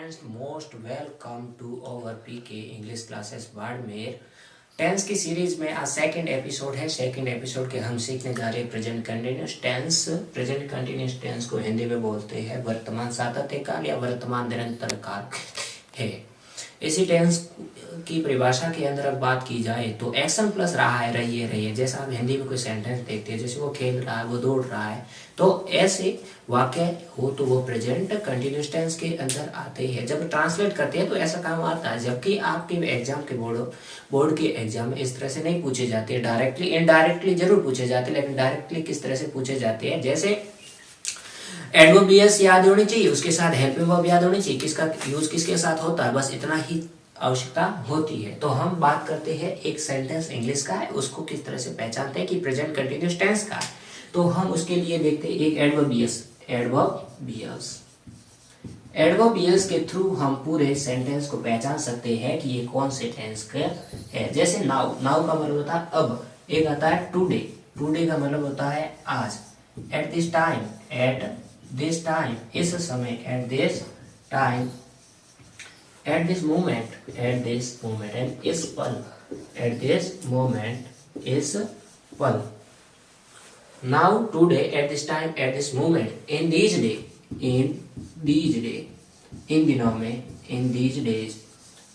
Friends, most welcome to our PK English classes Barmer. Tense की series में आज second episode है। सेकंड एपिसोड के हम सीखने जा रहे हैं present continuous tense. Present continuous tense को हिंदी में बोलते हैं वर्तमान सातत्य काल या वर्तमान निरंतर काल है। इसी टेंस की परिभाषा के अंदर अब बात की जाए तो एक्शन प्लस रहा है, रही है। जैसा आप हिंदी में कोई सेंटेंस देखते हैं, जैसे वो खेल रहा है, वो दौड़ रहा है, तो ऐसे वाक्य हो तो वो प्रेजेंट कंटिन्यूअस टेंस के अंदर आते हैं। जब ट्रांसलेट करते हैं तो ऐसा काम आता है, जबकि आपके एग्जाम के बोर्ड के एग्जाम में इस तरह से नहीं पूछे जाते हैं। डायरेक्टली इनडायरेक्टली जरूर पूछे जाते हैं, लेकिन डायरेक्टली किस तरह से पूछे जाते हैं, जैसे एडवर्ब बीएस याद होनी चाहिए, उसके साथ हेल्पिंग वर्ब याद होनी चाहिए, किसका यूज किसके साथ होता है, बस इतना ही आवश्यकता होती है। तो हम बात करते हैं एक सेंटेंस इंग्लिश का है, उसको किस तरह से पहचानते हैं कि प्रेजेंट कंटिन्यूअस टेंस का है। तो हम उसके लिए देखते हैं एक एडवर्ब बीएस के थ्रू हम पूरे सेंटेंस को पहचान सकते हैं कि ये कौन से टेंस का है। जैसे नाउ का मतलब होता है अब। एक आता है टुडे का मतलब होता है आज। एट दिस टाइम इस समय, at this time, at this moment and इस पल, एट दिस मोमेंट इस पल। Now today, at this time, at this moment, in these day, इन दिनों में, इन दीज डेज,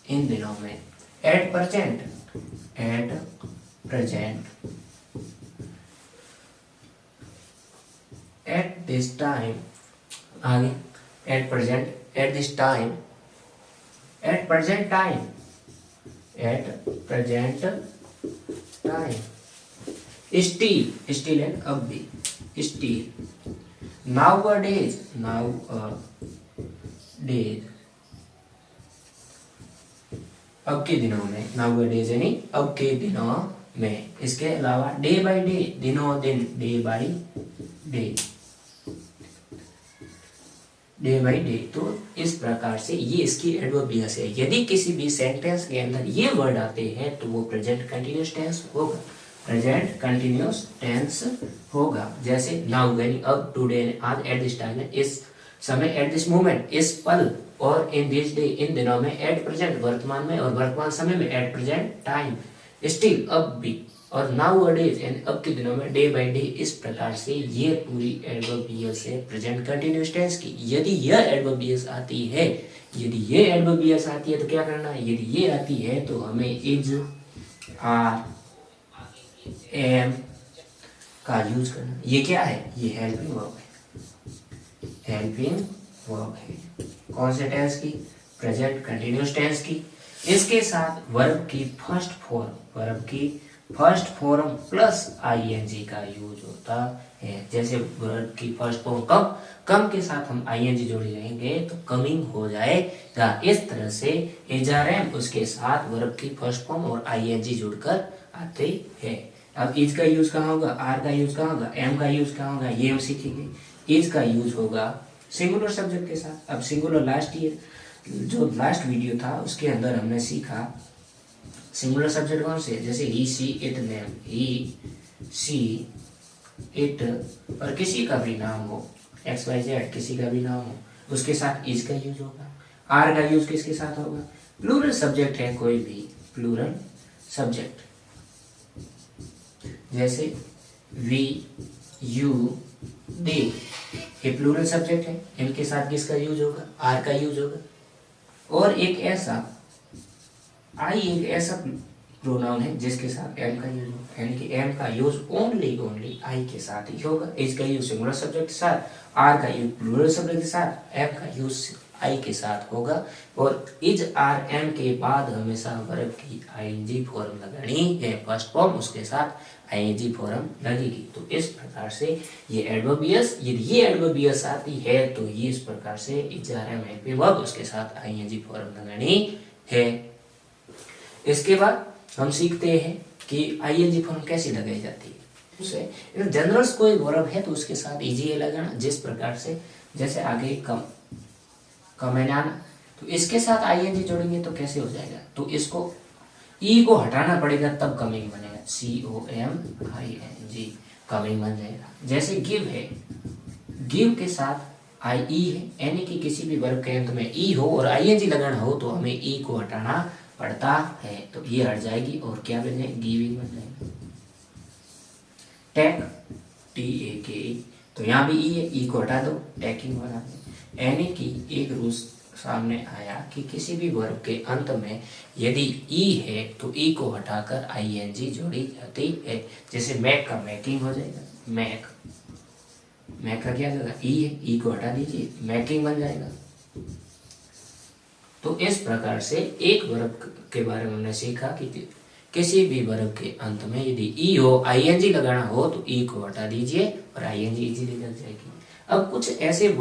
इन दिनों में। At present, at this time, आगे at present, at this time, at present time, still and अब भी, स्टील। नाउअडेज, अब के दिनों में, नाउअडेज यानी अब के दिनों में। इसके अलावा डे बाय डे, दिनों दिन, डे बाय डे। तो इस प्रकार से ये इसकी एडवर्ब बीएस है। यदि किसी भी सेंटेंस के अंदर ये वर्ड आते हैं तो वो प्रेजेंट कंटिन्यूअस टेंस होगा। जैसे नाउ यानी अब, टुडे आज, एट दिस टाइम इस समय, एट दिस मोमेंट इस पल, और इन दिस डे इन दिनों में, एट प्रेजेंट वर्तमान में और वर्तमान समय में, एट प्रेजेंट टाइम, स्टिल अब भी, और नाउअडेज यानी अब के दिनों में, डे बाय डे। इस प्रकार से ये पूरी एडवर्ब बीएस है प्रेजेंट कंटिन्यूअस टेंस की। यदि यह एडवर्ब बीएस आती है, तो क्या करना है, यदि ये आती है तो हमें इज, आर, एम का यूज करना। ये क्या है, ये हेल्पिंग वर्ब है। कौन से टेंस की, प्रेजेंट कंटिन्यूअस टेंस की। इसके साथ वर्ब की फर्स्ट फॉर्म प्लस आईएनजी का यूज होता है। जैसे वर्ब की फर्स्ट फॉर्म कम के साथ हम आईएनजी जोड़ लेंगे तो कमिंग हो जाएगा। इस तरह से एजआरएम उसके साथ वर्ब की फर्स्ट फॉर्म और आईएनजी जुड़कर आते हैं। अब इज का यूज कहाँ होगा, आर का यूज कहाँ होगा, एम का यूज कहाँ होगा, ये हम सीखेंगे। इज का यूज होगा सिंगुलर सब्जेक्ट के साथ। अब सिंगुलर लास्ट वीडियो था उसके अंदर हमने सीखा सिंगुलर सब्जेक्ट कौन से, जैसे he, she, it, name, he, she, it, और किसी का भी नाम हो, एक्स, वाई, जेड, किसी का भी नाम हो, उसके साथ इज का यूज होगा। आर का यूज किसके साथ होगा, प्लूरल सब्जेक्ट है कोई भी, प्लूरल सब्जेक्ट, जैसे वी, यू, दे, ये प्लूरल सब्जेक्ट है, इनके साथ किसका यूज होगा, आर का यूज होगा। और एक ऐसा प्रोनाउन है जिसके साथ एम का यूज होगा, यानी कि एम का यूज ओनली आई के साथ ही होगा। इज का यूज सिंगुलर सब्जेक्ट के साथ, आर का यूज प्लूरल सब्जेक्ट के साथ, एम का यूज आई के साथ होगा। और इज, आर, एम के बाद हमेशा वर्ब की आईएनजी फॉर्म लगानी है, फर्स्ट फॉर्म उसके साथ आईएनजी फॉर्म लगेगी। तो इस प्रकार से ये एडवर्ब बीएस, यदि ये एडवर्ब बीएस आती है तो ये इस प्रकार से इज, आर, एम, है वर्ब उसके साथ आईएनजी फॉर्म लगानी है। इसके बाद हम सीखते हैं कि आईएनजी फॉर्म कैसे लगाई जाती है। उसे जनरल्स कोई वर्ब है तो उसके साथ ईजी है लगाना, जिस प्रकार से, जैसे आगे कमेनाना, तो इसके साथ आईएनजी जोड़ेंगे तो कैसे हो जाएगा, तो इसको ई को हटाना पड़ेगा तब कमिंग बनेगा, COMING, कमिंग बन जाएगा। जैसे गिव है, गिव के साथ आई ई है, यानी कि किसी भी वर्ब के अंत में ई हो और आईएनजी लगाना हो तो हमें ई को हटाना पड़ता है। तो ये हट जाएगी और क्या बन जाएगी, गिविंग बन जाएगी। टेक, टी ए के ई, तो यहाँ भी ई है, ई को हटा दो, टेकिंग बना दो। यानी कि एक रूल सामने आया कि किसी भी वर्ब के अंत में यदि ई है तो ई को हटाकर आईएनजी जोड़ी जाती है। जैसे मैक का मैकिंग हो जाएगा, मैक, मैक का क्या होगा, ई है, ई को हटा दीजिए, मैकिंग बन जाएगा। तो इस प्रकार से एक वर्ब के बारे में हमने सीखा कि किसी भी वर्ब के अंत में यदि ई हो, आईएनजी लगाना हो तो ई को हटा दीजिए और आईएनजी इजीली लग जाएगी। अब कुछ ऐसे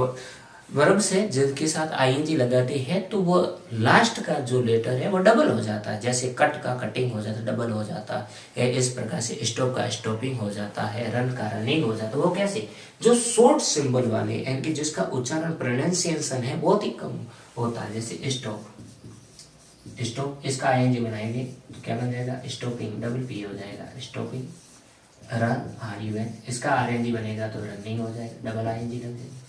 वर्ब्स है जिनके साथ आईएनजी लगाते हैं तो वो लास्ट का जो लेटर है वो डबल हो जाता है। जैसे कट का कटिंग हो जाता है, डबल हो जाता है। इस प्रकार से स्टॉप का स्टॉपिंग हो जाता है, रन का रनिंग हो जाता है। वो कैसे, जो शॉर्ट सिंबल वाले यानी जिसका उच्चारण प्रोनाउंसिएशन है बहुत ही कम होता है, जैसे स्टॉप, स्टॉप, इसका आईएनजी बनाएंगे तो क्या बन जाएगा, स्टॉपिंग, डबल पी हो जाएगा, stopping. Run, R U N, इसका आरएनजी बनेगा तो रनिंग हो जाएगा, डबल आईएनजी लग जाएगा।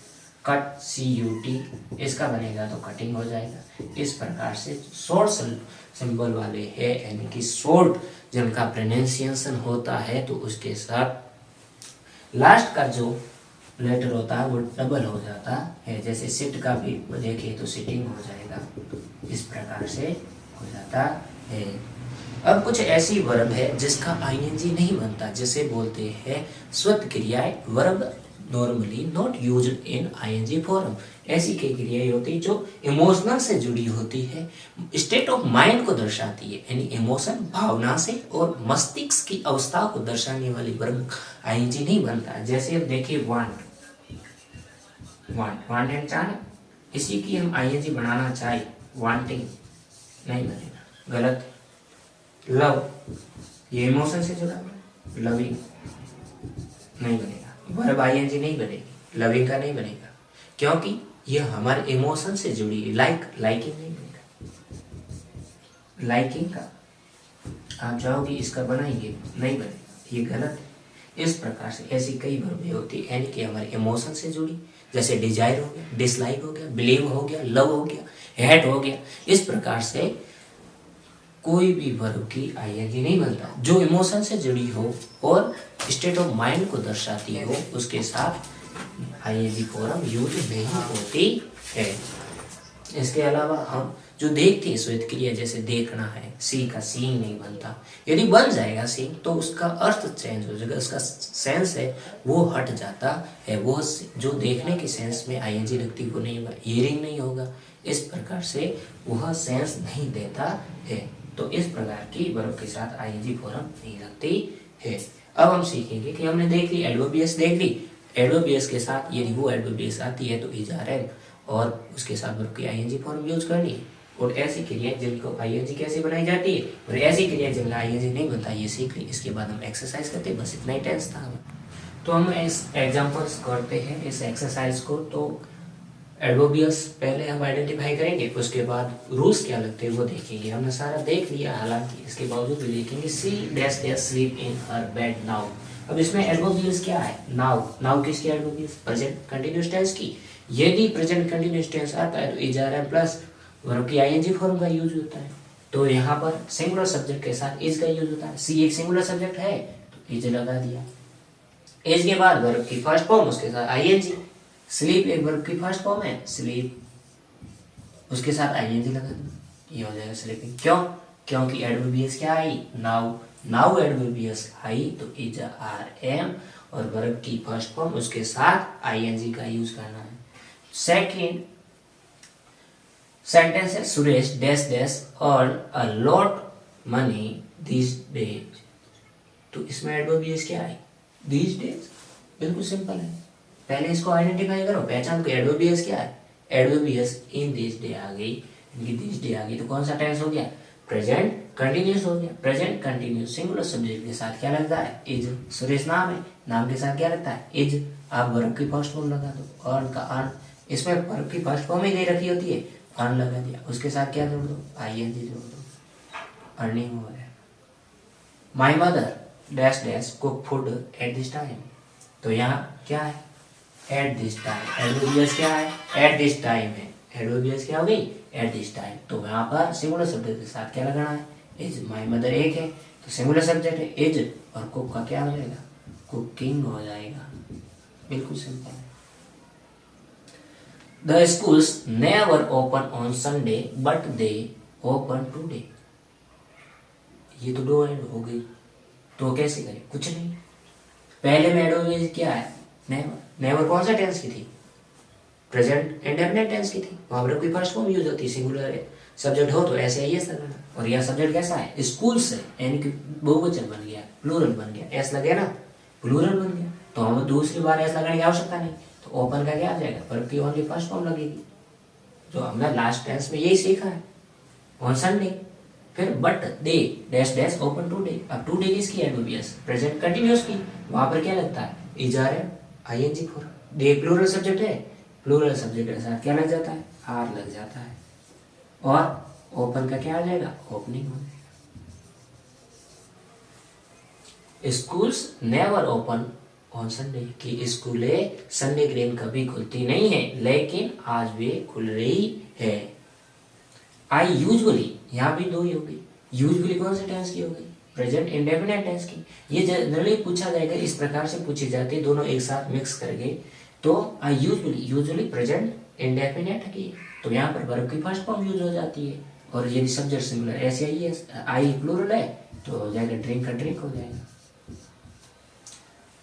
कट, सी यू टी, इसका बनेगा तो कटिंग हो जाएगा। इस प्रकार से शॉर्ट सिंबल वाले है यानी कि शॉर्ट जिनका प्रोनाउंसिएशन होता है तो उसके साथ लास्ट का जो लेटर होता है वो डबल हो जाता है। जैसे सिट का भी देखिए तो सिटिंग हो जाएगा, इस प्रकार से हो जाता है। अब कुछ ऐसी वर्ब है जिसका आईएनजी नहीं बनता, जिसे बोलते हैं स्वत क्रियाएं, verb normally not used in ING form. ऐसी कई क्रियाएं होती जो इमोशनल से जुड़ी होती है, स्टेट ऑफ माइंड को दर्शाती है, यानी इमोशन, भावना से और मस्तिष्क की अवस्था को दर्शाने वाली वर्ब आईएनजी नहीं बनता। जैसे अब देखिए वांट, वांट एंड चाहे, इसी की हम आईएनजी बनाना चाहे, वांटिंग नहीं बनेगा, गलत। लव, ये इमोशन से जुड़ा हुआ है, लविंग नहीं बनेगा, वर्ब आईएनजी नहीं बनेगी, लविंग का नहीं बनेगा, क्योंकि ये हमारे इमोशन से जुड़ी है। लाइक, लाइकिंग नहीं बनेगा, लाइकिंग का आप चाहोगे इसका बनाएंगे, नहीं बनेगा, ये गलत है। इस प्रकार से ऐसी कई वर्बें होती है यानी कि हमारे इमोशन से जुड़ी, जैसे डिजायर हो गया, डिसलाइक हो गया, बिलीव हो गया, लव हो गया, हेट हो गया। इस प्रकार से कोई भी वर्ब की आईएनजी नहीं बनता। जो इमोशन से जुड़ी हो और स्टेट ऑफ माइंड को दर्शाती हो उसके साथ आईएनजी फॉर्म यूज नहीं होती है। इसके अलावा हम जो देखते हैं श्वेत क्रिया, जैसे देखना है, सी का सीइंग नहीं बनता। यदि बन जाएगा सीइंग तो उसका अर्थ चेंज हो जाएगा, उसका सेंस है वो हट जाता है। वो जो देखने की सेंस में आईएनजी लगती वो नहीं होगा, हियरिंग नहीं होगा। इस प्रकार से वह सेंस नहीं देता है। तो इस प्रकार की वर्ब के साथ आईएनजी फॉर्म नहीं लगती है। अब हम सीखेंगे कि हमने देख ली एडवर्बियस, देख ली एडवर्बियस के साथ यदि वो एडवर्बियस आती है तो इज आर एम और उसके साथ वर्ब की आईएनजी फॉर्म यूज करनी है। और ऐसी क्रियाएं जिनको आईएनजी कैसे बनाई जाती है और ऐसी क्रियाएं जिनका आईएनजी नहीं बनता, ये सीख ली। इसके बाद हम एक्सरसाइज करते हैं, बस इतना ही टेंस था हमें। तो हम इस एग्जाम्पल्स करते हैं इस एक्सरसाइज को। तो एडवर्बियस पहले हम आइडेंटिफाई करेंगे, उसके बाद रूल्स क्या लगते हैं वो देखेंगे। हमने सारा देख लिया, हालांकि इसके बावजूद भी देखेंगे। She dash dash sleep in her bed now. अब इसमें एडवर्बियस क्या है, नाउ। नाउ किसकी एडवर्बियस, प्रेजेंट कंटिन्यूअस टेंस की। यदि प्रेजेंट कंटिन्यूअस टेंस आता है तो is are am plus verb की आईएनजी फॉर्म का यूज होता है। तो यहाँ पर सिंगुलर सब्जेक्ट के साथ इज का यूज होता है। सी एक सिंगुलर सब्जेक्ट है तो इज लगा दिया। इज के बाद वर्ब की फर्स्ट फॉर्म उसके साथ आईएनजी। स्लीप एक वर्ब की फर्स्ट फॉर्म है, स्लीप उसके साथ आईएनजी लगा दो, ये हो जाएगा स्लीपिंग। क्यों, क्योंकि एडवर्बियस क्या आई, नाउ। नाउ एडवर्बियस आई तो इज आर एम और वर्ब की फर्स्ट फॉर्म उसके साथ आईएनजी का यूज करना है। सेकंड सेंटेंस है Suresh dash dash earn a lot money this days. तो इसमें एडवर्बियस क्या है, दिस डेज। बिल्कुल सिंपल है, पहले इसको आइडेंटिफाई करो, पहचान को। एडवर्बियस क्या है, एडवर्बियस इन दिस डे आ गई, इनकी दिस डे आ गई तो कौन सा टेंस हो गया, प्रेजेंट कंटिन्यूअस हो गया। प्रेजेंट कंटिन्यूअस सिंगुलर सब्जेक्ट के साथ क्या लगता है, इज। सुरेश नाम है, नाम के साथ क्या लगता है, इज। आप वर्ब की फर्स्ट फॉर्म लगा दो, अर्न का अर्न, इसमें वर्ब की फर्स्ट फॉर्म ही दे रखी होती है, अर्न लगा दिया, उसके साथ क्या जोड़ दो, आईएनजी जोड़ दो, अर्निंग हो गया। My mother dash dash cook food at this time. तो यहाँ क्या है, एट दिस टाइम। एडवर्बियस क्या है? एट दिस टाइम है। एडवर्बियस क्या हो गई? Eight this time. तो यहाँ पर सिंगुलर सब्जेक्ट के साथ क्या लगाना है? इज। माई मदर एक है तो सिंगुलर सब्जेक्ट है इज, और कुक का क्या हो जाएगा? कुकिंग हो जाएगा। बिल्कुल सिंपल है। The schools never open on Sunday but they open today. ये तो दो एंड हो गई, तो कैसे करें? कुछ नहीं, पहले में एडवर्बियस क्या है? नेवर। नेवर कौन सा टेंस की थी? प्रेजेंट इंडेफिनिट टेंस की थी। वहां पर कोई फर्स्ट फॉर्म यूज होती है, सिंगुलर सब्जेक्ट हो तो ऐसे ही एस लगाना। और यह सब्जेक्ट कैसा है? स्कूल से, यानी कि बहुवचन बन गया, प्लूरल बन गया, एस लगे ना, प्लूरल बन गया, तो हमें दूसरी बार एस लगाने की आवश्यकता नहीं। तो ओपन का क्या आ जाएगा? वर्ब की ओनली फर्स्ट फॉर्म लगेगी, जो हमने लास्ट टेंस में यही सीखा है, ऑन संडे। फिर but they dash dash open today. अब टुडे किसकी एडवर्बियस? प्रेजेंट कंटिन्यूअस की। वहां पर क्या लगता है? Is are am ING for. They plural subject है, प्लूरल सब्जेक्ट के साथ क्या लग जाता है? आर लग जाता है। और ओपन का क्या आ जाएगा? ओपनिंग हो जाएगा। Schools never open on Sunday, कि स्कूलें संडे के दिन कभी खुलती नहीं है, लेकिन आज वे खुल रही है। आई यूजुअली, यहाँ भी दो ही होगी। यूजुअली कौन से टेंस की होगी? प्रेजेंट इंडेफिनिट टेंस की। ये जनरली पूछा जाएगा, इस प्रकार से पूछी जाती है, दोनों एक साथ मिक्स करके। तो I usually, usually present indefinite की, तो यहाँ पर वर्ब की फर्स्ट फॉर्म यूज हो जाती है। और यदि सब्जेक्ट सिंगुलर ऐसे ही है, आई प्लूरल है, तो हो जाएगा ड्रिंक का ड्रिंक हो जाएगा।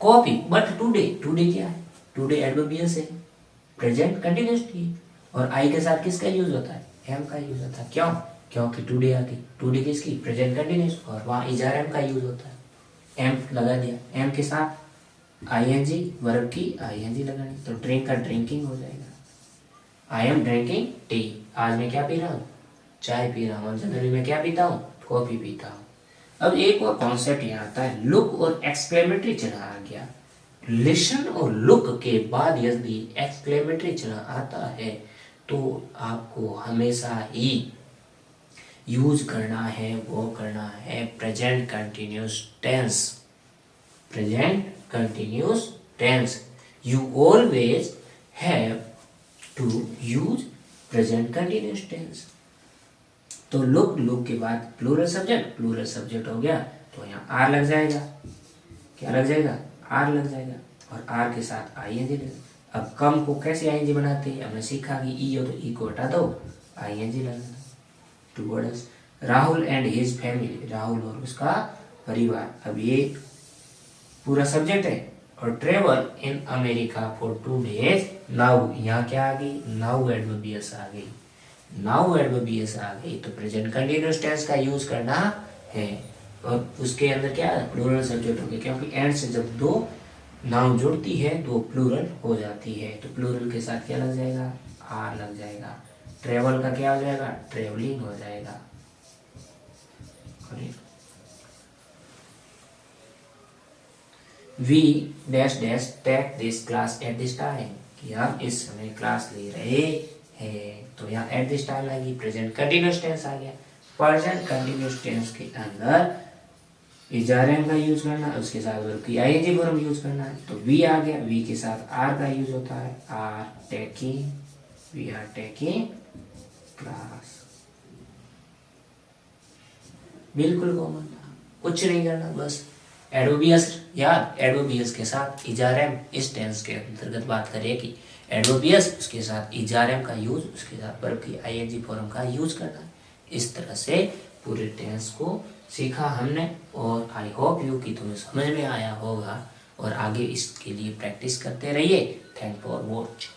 कॉपी बट टुडे, टुडे क्या है? टुडे एडवर्बियस है, प्रेजेंट कंटिन्यूअस की। और आई के साथ किसका यूज होता है? एम का यूज होता है। क्यों? क्योंकि टुडे आ गई, टुडे किसकी? प्रेजेंट कंटिन्यूअस, और वहां इज आर एम का यूज होता है। एम लगा दिया, एम के साथ आईएनजी, वर्ब की आईएनजी लगानी, तो ड्रिंक का ड्रिंकिंग हो जाएगा। आई एम ड्रिंकिंग टी, आज मैं क्या पी रहा हूँ? चाय पी रहा हूँ। जनरली मैं क्या पीता हूँ? कॉफी पीता हूँ। अब एक और कॉन्सेप्ट यहाँ आता है, लुक और एक्सक्लेमेटरी चिन्ह आ गया। लिसन और लुक के बाद यदि एक्सक्लेमेटरी चिन्ह आता है तो आपको हमेशा ही यूज करना है, वो करना है present continuous tense. Present continuous tense, you always have to use present continuous tense. तो लुक, लुक के बाद प्लूरल सब्जेक्ट, प्लूरल सब्जेक्ट हो गया, तो यहाँ आर लग जाएगा। क्या लग जाएगा? आर लग जाएगा, और आर के साथ आईएनजी लग। अब कम को कैसे आईएनजी बनाते हैं? हमने सीखा कि ई हो तो ई को हटा दो, आईएनजी लगाना। Towards Rahul and his family, Rahul और उसका परिवार। अब ये पूरा सब्जेक्ट है। और travel in America for 2 days। Now, यहाँ क्या आ गई? नाउ एडवर्बियस आ गई। नाउ एडवर्बियस आ गई, तो प्रेजेंट कंटिन्यूअस टेंस का यूज करना है। और उसके अंदर क्या है? प्लूरल सब्जेक्ट हो गया, क्योंकि एंड से जब दो नाउन जुड़ती है तो प्लूरल हो जाती है। तो प्लूरल के साथ क्या लग जाएगा? आर लग जाएगा। ट्रेवल का क्या हो जाएगा? ट्रेवलिंग हो जाएगा। We dash dash take this class at this time, कि हम इस समय क्लास ले रहे हैं। तो यहाँ एट दिस टाइम आएगी, प्रेजेंट कंटिन्यूअस टेंस आ गया। प्रेजेंट कंटिन्यूअस टेंस के अंदर इजारे का यूज करना, उसके साथ वर्ब की आईएनजी फॉर्म यूज करना है। तो वी आ गया, वी के साथ आर का यूज होता है। Are taking, we are taking class. बिल्कुल कॉमन था, कुछ नहीं करना, बस एडवर्बियस यार, एडवर्बियस के साथ इजारम, इस टेंस के अंतर्गत बात करें कि एडवर्बियस, उसके साथ इजारम का यूज, उसके साथ वर्ब की आईएनजी फॉर्म का यूज करना। इस तरह से पूरे टेंस को सीखा हमने, और आई होप यू कि तुम्हें समझ में आया होगा, और आगे इसके लिए प्रैक्टिस करते रहिए। Thank for watch.